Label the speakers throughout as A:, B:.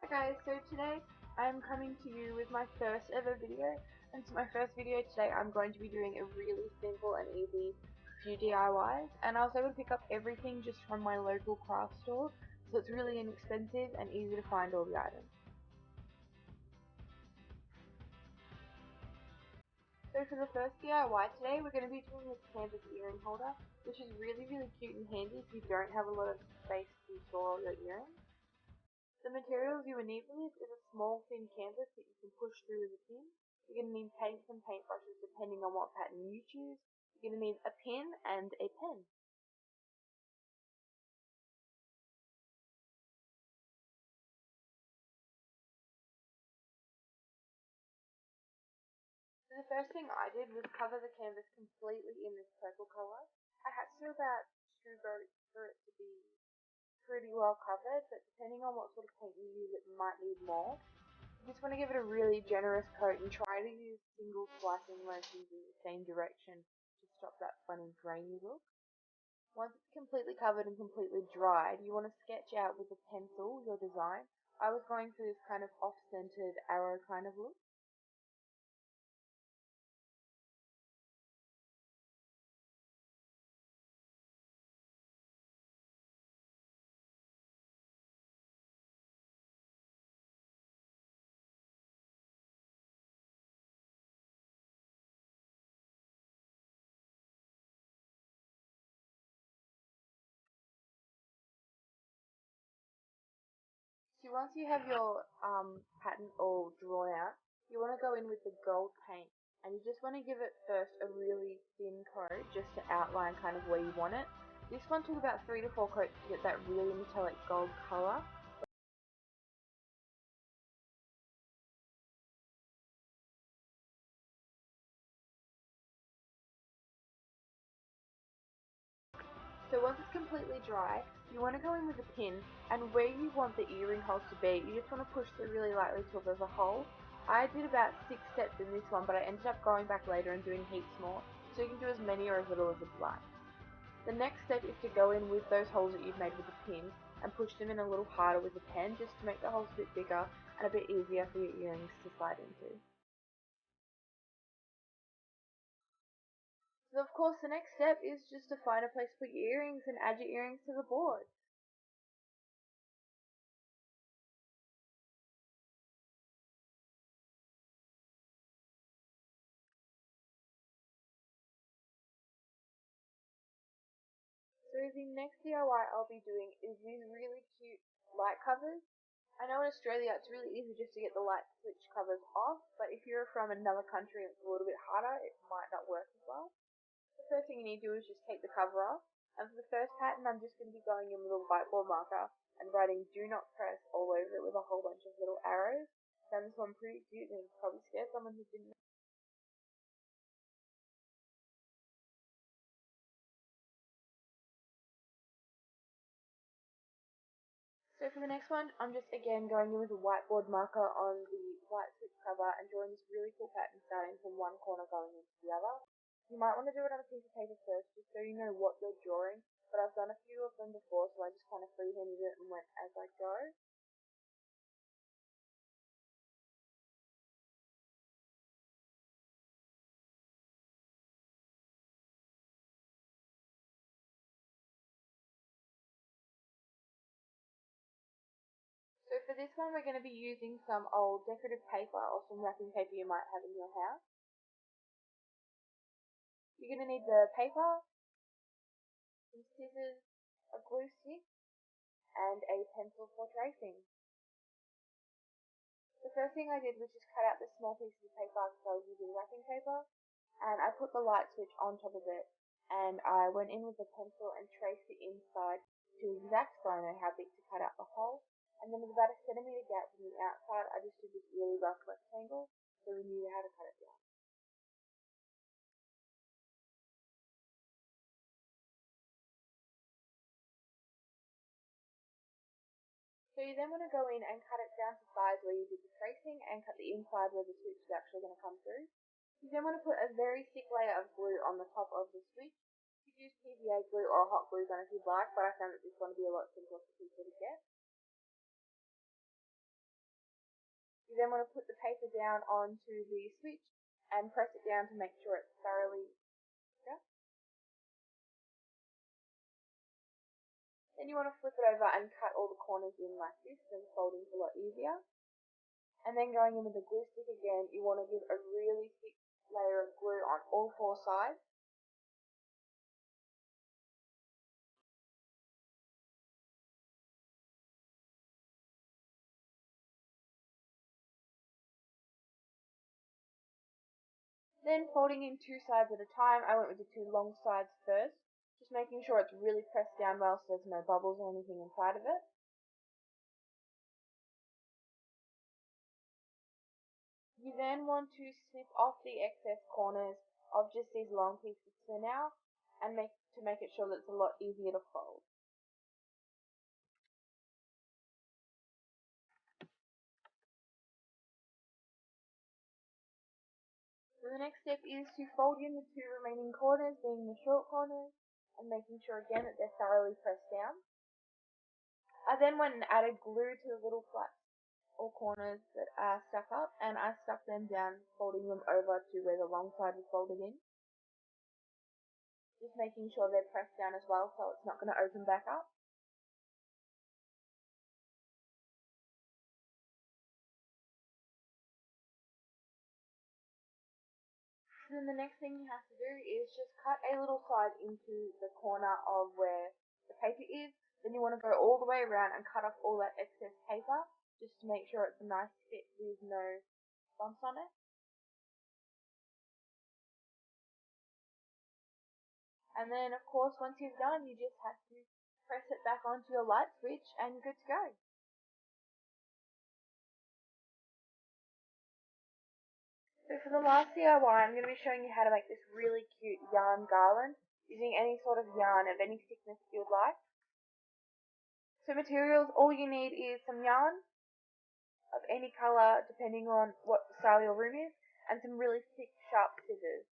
A: Guys, so today I'm coming to you with my first ever video, and for my first video today I'm going to be doing a really simple and easy few DIYs, and I was able to pick up everything just from my local craft store, so it's really inexpensive and easy to find all the items. So for the first DIY today we're going to be doing this canvas earring holder, which is really cute and handy if you don't have a lot of space to store all your earrings. The materials you will need for this is a small thin canvas that you can push through with a pin. You're going to need paints and paintbrushes depending on what pattern you choose. You're going to need a pin and a pen. So the first thing I did was cover the canvas completely in this purple colour. I had to about screw for it to be pretty well covered, but depending on what sort of paint you use it might need more. You just want to give it a really generous coat and try to use single slicing motions in the same direction to stop that funny grainy look. Once it's completely covered and completely dried, you want to sketch out with a pencil your design. I was going for this kind of off-centered arrow kind of look. So once you have your pattern all drawn out, you want to go in with the gold paint, and you just want to give it first a really thin coat just to outline kind of where you want it. This one took about 3 to 4 coats to get that really metallic gold colour. So once it's completely dry, you want to go in with a pin, and where you want the earring holes to be, you just want to push through really lightly till there's a hole. I did about 6 steps in this one, but I ended up going back later and doing heaps more, so you can do as many or as little as you'd like. The next step is to go in with those holes that you've made with the pin and push them in a little harder with the pen just to make the holes a bit bigger and a bit easier for your earrings to slide into. So of course the next step is just to find a place to put your earrings and add your earrings to the board. So the next DIY I'll be doing is these really cute light covers. I know in Australia it's really easy just to get the light switch covers off, but if you're from another country and it's a little bit harder, it might not work as well. The first thing you need to do is just take the cover off, and for the first pattern I'm just going to be going in with a whiteboard marker and writing "Do not press" all over it with a whole bunch of little arrows. Found this one pretty cute and probably scared someone who didn't. So for the next one, I'm just again going in with a whiteboard marker on the white switch cover and drawing this really cool pattern starting from one corner going into the other. You might want to do it on a piece of paper first just so you know what you're drawing, but I've done a few of them before so I just kind of freehanded it and went as I go. So for this one we're going to be using some old decorative paper or some wrapping paper you might have in your house. You're going to need the paper, some scissors, a glue stick, and a pencil for tracing. The first thing I did was just cut out the small pieces of paper because I was using wrapping paper, and I put the light switch on top of it, and I went in with a pencil and traced the inside to exact so I know how big to cut out the hole, and then with about a centimetre gap from the outside I just did this really rough rectangle so we knew how to cut it down. So you then want to go in and cut it down to size where you did the tracing and cut the inside where the switch is actually going to come through. You then want to put a very thick layer of glue on the top of the switch. You could use PVA glue or hot glue gun if you'd like, but I found that this one would be a lot simpler for people to get. You then want to put the paper down onto the switch and press it down to make sure it's thoroughly secure. Then you want to flip it over and cut all the corners in like this, then folding's a lot easier. And then going in with the glue stick again, you want to give a really thick layer of glue on all four sides. Then folding in two sides at a time, I went with the two long sides first, just making sure it's really pressed down well so there's no bubbles or anything inside of it. You then want to snip off the excess corners of just these long pieces for now, and make it sure that it's a lot easier to fold. So the next step is to fold in the two remaining corners, being the short corners, and making sure again that they're thoroughly pressed down. I then went and added glue to the little flat or corners that are stuck up, and I stuck them down, folding them over to where the long side was folded in. Just making sure they're pressed down as well so it's not going to open back up. And then the next thing you have to do is just cut a little side into the corner of where the paper is. Then you want to go all the way around and cut off all that excess paper just to make sure it's a nice fit with no bumps on it. And then of course once you've done, you just have to press it back onto your light switch and you're good to go. So for the last DIY, I'm going to be showing you how to make this really cute yarn garland using any sort of yarn of any thickness you would like. So materials, all you need is some yarn of any colour depending on what style your room is, and some really thick sharp scissors.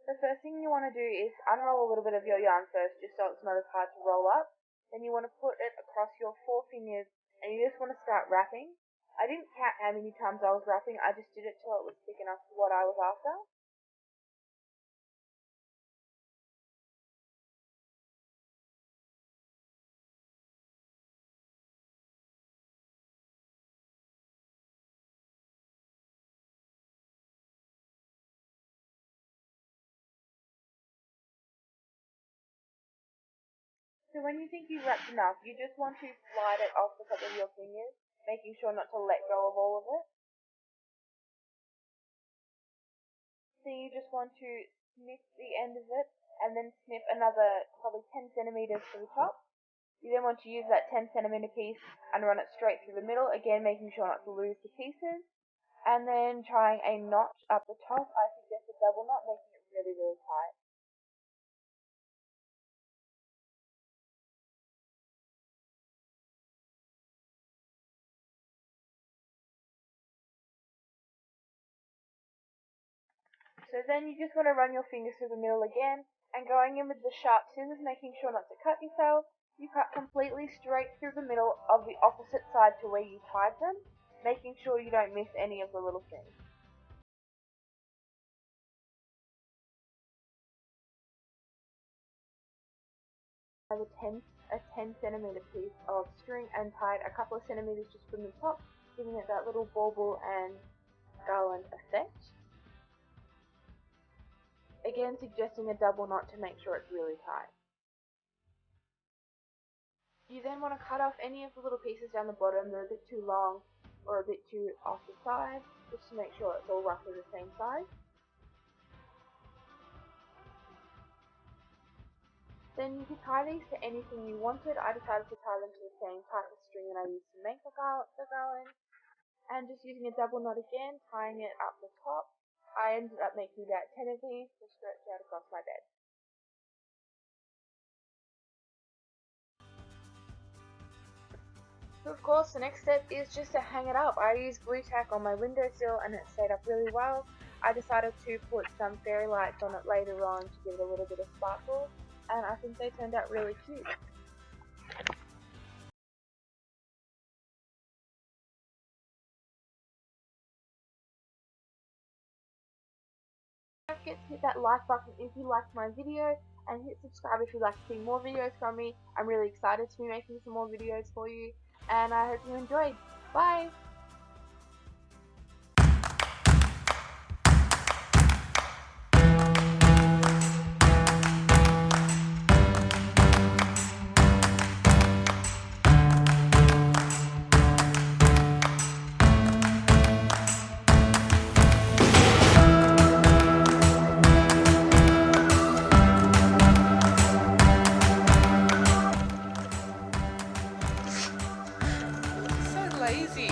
A: The first thing you want to do is unroll a little bit of your yarn first, just so it's not as hard to roll up. Then you want to put it across your four fingers and you just want to start wrapping. I didn't count how many times I was wrapping, I just did it till it was thick enough for what I was after. So when you think you've wrapped enough, you just want to slide it off the top of your fingers, making sure not to let go of all of it. So you just want to snip the end of it and then snip another probably 10 centimeters to the top. You then want to use that 10 centimeter piece and run it straight through the middle, again making sure not to lose the pieces. And then trying a notch up the top, I suggest a double knot, making it really, really tight. So then you just want to run your fingers through the middle again, and going in with the sharp scissors, making sure not to cut yourself, you cut completely straight through the middle of the opposite side to where you tied them, making sure you don't miss any of the little things. A 10 centimeter piece of string and tied a couple of centimeters just from the top, giving it that little bauble and garland effect. Again, suggesting a double knot to make sure it's really tight. You then want to cut off any of the little pieces down the bottom that are a bit too long or a bit too off the side, just to make sure it's all roughly the same size. Then you could tie these to anything you wanted. I decided to tie them to the same type of string that I used to make the garland. And just using a double knot again, tying it up the top, I ended up making about 10 of these to stretch out across my bed. So of course the next step is just to hang it up. I used glue tack on my windowsill and it stayed up really well. I decided to put some fairy lights on it later on to give it a little bit of sparkle, and I think they turned out really cute. forget to hit that like button if you liked my video, and hit subscribe if you'd like to see more videos from me. I'm really excited to be making some more videos for you, and I hope you enjoyed. Bye!
B: Lazy.